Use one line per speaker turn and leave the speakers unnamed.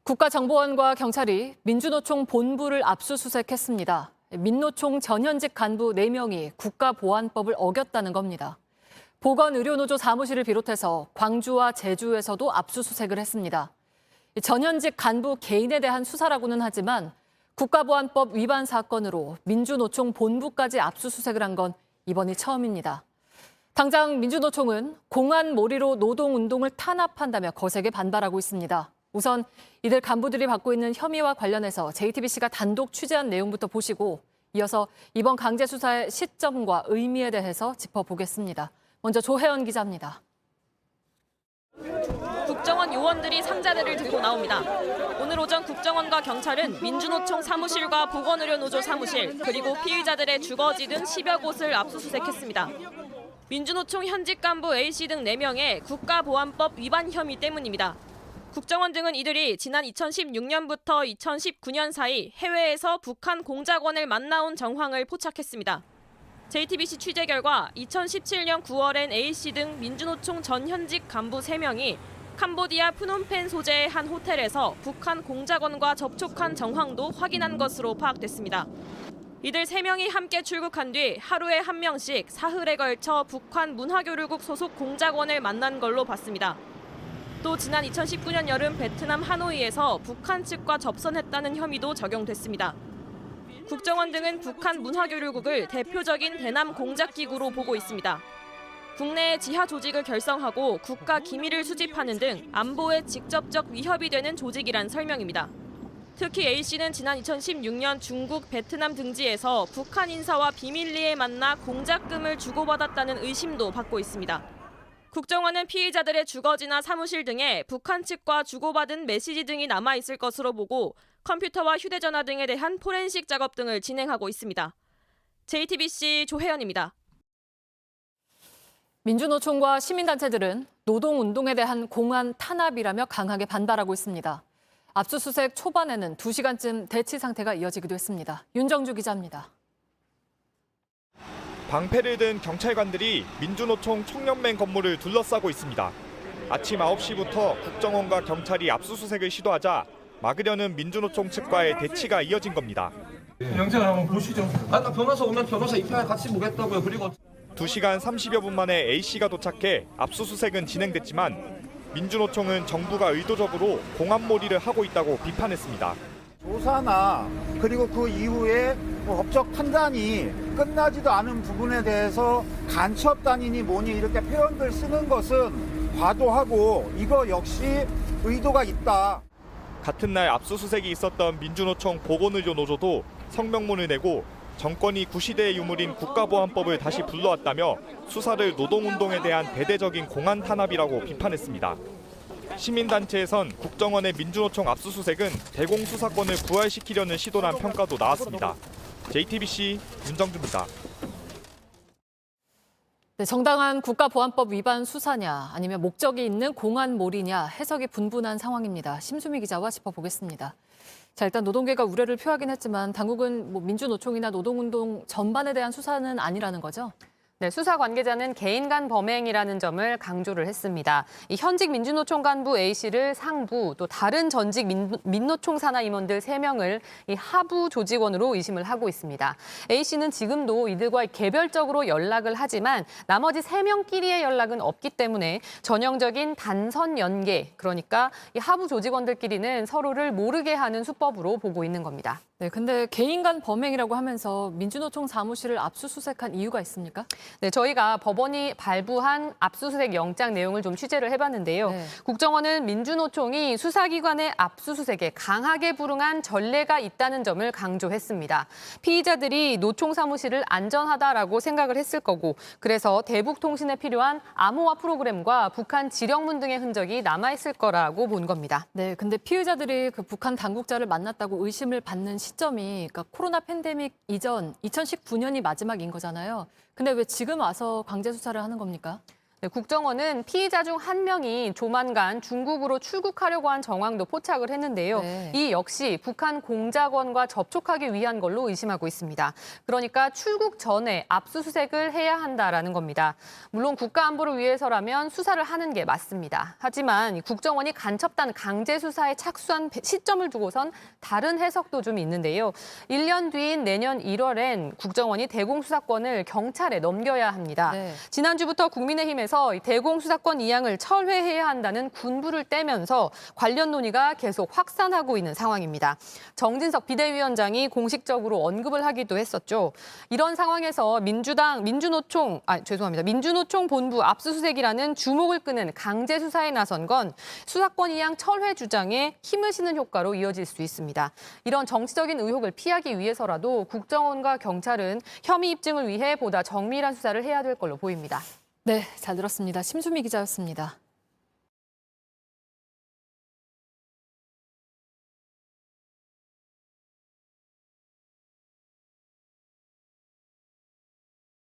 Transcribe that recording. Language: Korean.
국가정보원과 경찰이 민주노총 본부를 압수수색했습니다. 민노총 전현직 간부 4명이 국가보안법을 어겼다는 겁니다. 보건의료노조 사무실을 비롯해서 광주와 제주에서도 압수수색을 했습니다. 전현직 간부 개인에 대한 수사라고는 하지만 국가보안법 위반 사건으로 민주노총 본부까지 압수수색을 한 건 이번이 처음입니다. 당장 민주노총은 공안몰이로 노동운동을 탄압한다며 거세게 반발하고 있습니다. 우선 이들 간부들이 받고 있는 혐의와 관련해서 JTBC가 단독 취재한 내용부터 보시고 이어서 이번 강제 수사의 시점과 의미에 대해서 짚어보겠습니다. 먼저 조혜연 기자입니다.
국정원 요원들이 상자들을 들고 나옵니다. 오늘 오전 국정원과 경찰은 민주노총 사무실과 보건의료노조 사무실 그리고 피의자들의 주거지 등 10여 곳을 압수수색했습니다. 민주노총 현직 간부 A씨 등 4명의 국가보안법 위반 혐의 때문입니다. 국정원 등은 이들이 지난 2016년부터 2019년 사이 해외에서 북한 공작원을 만나온 정황을 포착했습니다. JTBC 취재 결과 2017년 9월엔 A씨 등 민주노총 전 현직 간부 3명이 캄보디아 프놈펜 소재의 한 호텔에서 북한 공작원과 접촉한 정황도 확인한 것으로 파악됐습니다. 이들 3명이 함께 출국한 뒤 하루에 한 명씩 사흘에 걸쳐 북한 문화교류국 소속 공작원을 만난 걸로 봤습니다. 또 지난 2019년 여름 베트남 하노이에서 북한 측과 접선했다는 혐의도 적용됐습니다. 국정원 등은 북한 문화교류국을 대표적인 대남 공작기구로 보고 있습니다. 국내에 지하 조직을 결성하고 국가 기밀을 수집하는 등 안보에 직접적 위협이 되는 조직이란 설명입니다. 특히 A씨는 지난 2016년 중국, 베트남 등지에서 북한 인사와 비밀리에 만나 공작금을 주고받았다는 의심도 받고 있습니다. 국정원은 피의자들의 주거지나 사무실 등에 북한 측과 주고받은 메시지 등이 남아있을 것으로 보고 컴퓨터와 휴대전화 등에 대한 포렌식 작업 등을 진행하고 있습니다. JTBC 조혜연입니다.
민주노총과 시민단체들은 노동운동에 대한 공안 탄압이라며 강하게 반발하고 있습니다. 압수수색 초반에는 2시간쯤 대치 상태가 이어지기도 했습니다. 윤정주 기자입니다.
방패를 든 경찰관들이 민주노총 청년맨 건물을 둘러싸고 있습니다. 아침 9시부터 국정원과 경찰이 압수수색을 시도하자 막으려는 민주노총 측과의 대치가 이어진 겁니다.
영상을 한번 보시죠. 아까 변호사 오면 변호사 입회 같이 보겠다고요. 그리고
2시간 30여 분 만에 A씨가 도착해 압수수색은 진행됐지만 민주노총은 정부가 의도적으로 공안몰이를 하고 있다고 비판했습니다.
조사나 그리고 그 이후에 법적 판단이 끝나지도 않은 부분에 대해서 간첩단이니 뭐니 이렇게 표현들 쓰는 것은 과도하고 이거 역시 의도가 있다.
같은 날 압수수색이 있었던 민주노총 보건의료노조도 성명문을 내고 정권이 구시대의 유물인 국가보안법을 다시 불러왔다며 수사를 노동운동에 대한 대대적인 공안 탄압이라고 비판했습니다. 시민단체에선 국정원의 민주노총 압수수색은 대공수사권을 부활시키려는 시도란 평가도 나왔습니다. JTBC 윤정주입니다.
네, 정당한 국가보안법 위반 수사냐 아니면 목적이 있는 공안몰이냐 해석이 분분한 상황입니다. 심수미 기자와 짚어보겠습니다. 자, 일단 노동계가 우려를 표하긴 했지만 당국은 민주노총이나 노동운동 전반에 대한 수사는 아니라는 거죠?
네, 수사 관계자는 개인 간 범행이라는 점을 강조를 했습니다. 이 현직 민주노총 간부 A씨를 상부, 또 다른 전직 민노총 산하 임원들 3명을 이 하부 조직원으로 의심을 하고 있습니다. A씨는 지금도 이들과 개별적으로 연락을 하지만 나머지 3명끼리의 연락은 없기 때문에 전형적인 단선 연계, 그러니까 이 하부 조직원들끼리는 서로를 모르게 하는 수법으로 보고 있는 겁니다.
네, 근데 개인 간 범행이라고 하면서 민주노총 사무실을 압수수색한 이유가 있습니까?
네, 저희가 법원이 발부한 압수수색 영장 내용을 좀 취재를 해봤는데요.
네.
국정원은 민주노총이 수사기관의 압수수색에 강하게 불응한 전례가 있다는 점을 강조했습니다. 피의자들이 노총 사무실을 안전하다라고 생각을 했을 거고, 그래서 대북통신에 필요한 암호화 프로그램과 북한 지령문 등의 흔적이 남아있을 거라고 본 겁니다.
네, 근데 피의자들이 그 북한 당국자를 만났다고 의심을 받는 시점이 그러니까 코로나 팬데믹 이전 2019년이 마지막인 거잖아요. 근데 왜 지금 와서 강제 수사를 하는 겁니까?
네, 국정원은 피의자 중 한 명이 조만간 중국으로 출국하려고 한 정황도 포착을 했는데요.
네.
이 역시 북한 공작원과 접촉하기 위한 걸로 의심하고 있습니다. 그러니까 출국 전에 압수수색을 해야 한다라는 겁니다. 물론 국가안보를 위해서라면 수사를 하는 게 맞습니다. 하지만 국정원이 간첩단 강제 수사에 착수한 시점을 두고선 다른 해석도 좀 있는데요. 1년 뒤인 내년 1월엔 국정원이 대공수사권을 경찰에 넘겨야 합니다.
네.
지난주부터 국민의힘에서 이 대공수사권 이양을 철회해야 한다는 군부를 떼면서 관련 논의가 계속 확산하고 있는 상황입니다. 정진석 비대위원장이 공식적으로 언급을 하기도 했었죠. 이런 상황에서 민주노총 본부 압수수색이라는 주목을 끄는 강제 수사에 나선 건 수사권 이양 철회 주장에 힘을 실는 효과로 이어질 수 있습니다. 이런 정치적인 의혹을 피하기 위해서라도 국정원과 경찰은 혐의 입증을 위해 보다 정밀한 수사를 해야 될 걸로 보입니다.
네, 잘 들었습니다. 심수미 기자였습니다.